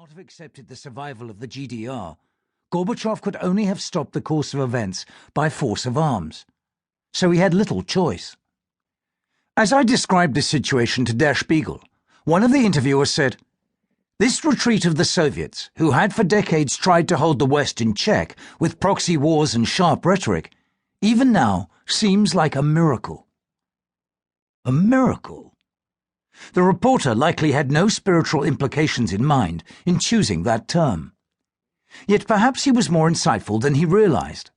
not have accepted the survival of the GDR, Gorbachev could only have stopped the course of events by force of arms. So he had little choice. As I described this situation to Der Spiegel, one of the interviewers said, "This retreat of the Soviets, who had for decades tried to hold the West in check with proxy wars and sharp rhetoric, even now seems like a miracle." A miracle? The reporter likely had no spiritual implications in mind in choosing that term. Yet perhaps he was more insightful than he realized.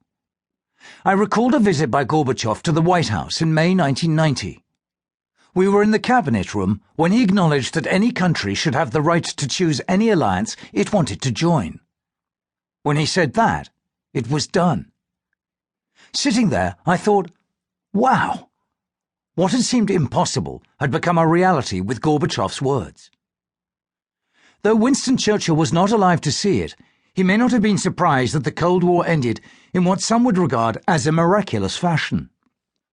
I recalled a visit by Gorbachev to the White House in May 1990. We were in the cabinet room when he acknowledged that any country should have the right to choose any alliance it wanted to join. When he said that, it was done. Sitting there, I thought, wow! What had seemed impossible had become a reality with Gorbachev's words. Though Winston Churchill was not alive to see it, he may not have been surprised that the Cold War ended in what some would regard as a miraculous fashion.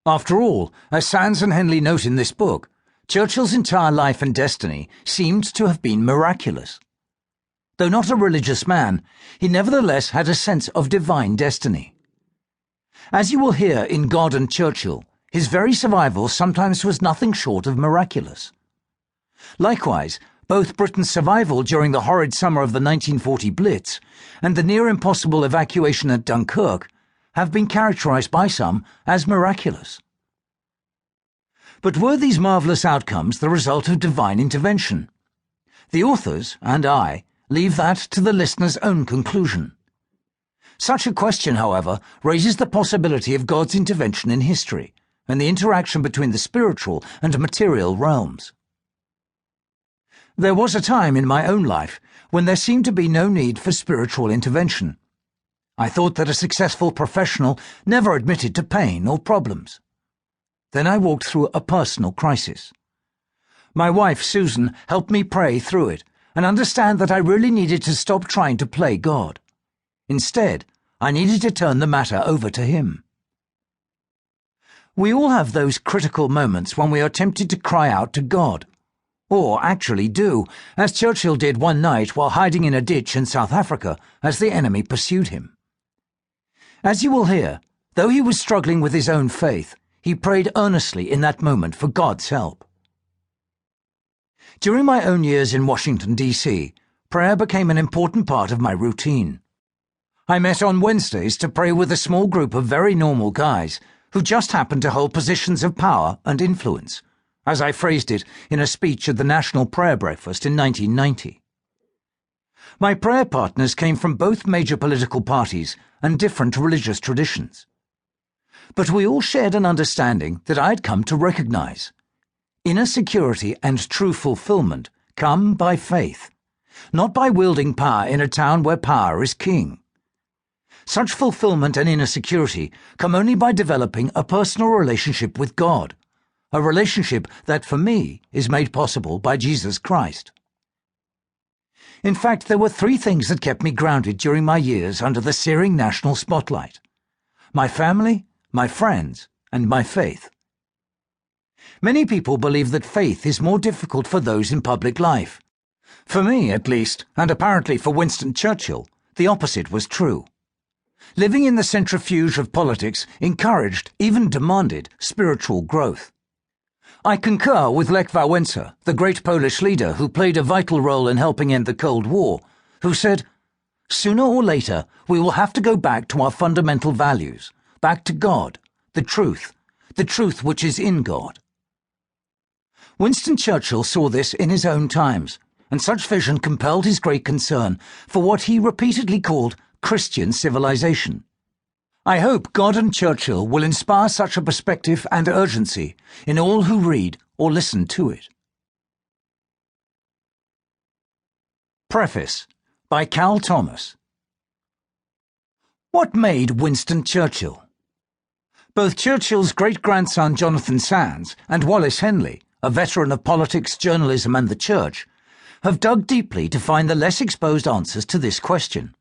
After all, as Sands and Henley note in this book, Churchill's entire life and destiny seemed to have been miraculous. Though not a religious man, he nevertheless had a sense of divine destiny. As you will hear in God and Churchill, his very survival sometimes was nothing short of miraculous. Likewise, both Britain's survival during the horrid summer of the 1940 Blitz and the near-impossible evacuation at Dunkirk have been characterized by some as miraculous. But were these marvelous outcomes the result of divine intervention? The authors, and I, leave that to the listener's own conclusion. Such a question, however, raises the possibility of God's intervention in history and the interaction between the spiritual and material realms. There was a time in my own life when there seemed to be no need for spiritual intervention. I thought that a successful professional never admitted to pain or problems. Then I walked through a personal crisis. My wife, Susan, helped me pray through it and understand that I really needed to stop trying to play God. Instead, I needed to turn the matter over to Him. We all have those critical moments when we are tempted to cry out to God, or actually do, as Churchill did one night while hiding in a ditch in South Africa as the enemy pursued him. As you will hear, though he was struggling with his own faith, he prayed earnestly in that moment for God's help. During my own years in Washington, D.C., prayer became an important part of my routine. I met on Wednesdays to pray with a small group of very normal guys who just happened to hold positions of power and influence, as I phrased it in a speech at the National Prayer Breakfast in 1990. My prayer partners came from both major political parties and different religious traditions. But we all shared an understanding that I had come to recognize. Inner security and true fulfillment come by faith, not by wielding power in a town where power is king. Such fulfillment and inner security come only by developing a personal relationship with God, a relationship that, for me, is made possible by Jesus Christ. In fact, there were three things that kept me grounded during my years under the searing national spotlight: my family, my friends, and my faith. Many people believe that faith is more difficult for those in public life. For me, at least, and apparently for Winston Churchill, the opposite was true. Living in the centrifuge of politics encouraged, even demanded, spiritual growth. I concur with Lech Wałęsa, the great Polish leader who played a vital role in helping end the Cold War, who said, "Sooner or later, we will have to go back to our fundamental values, back to God, the truth which is in God." Winston Churchill saw this in his own times, and such vision compelled his great concern for what he repeatedly called Christian civilization. I hope God and Churchill will inspire such a perspective and urgency in all who read or listen to it. Preface by Cal Thomas. What made Winston Churchill? Both Churchill's great-grandson Jonathan Sands and Wallace Henley, a veteran of politics, journalism and the church, have dug deeply to find the less exposed answers to this question.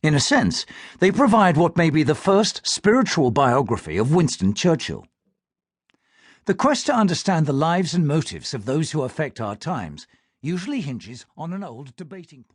In a sense, they provide what may be the first spiritual biography of Winston Churchill. The quest to understand the lives and motives of those who affect our times usually hinges on an old debating point.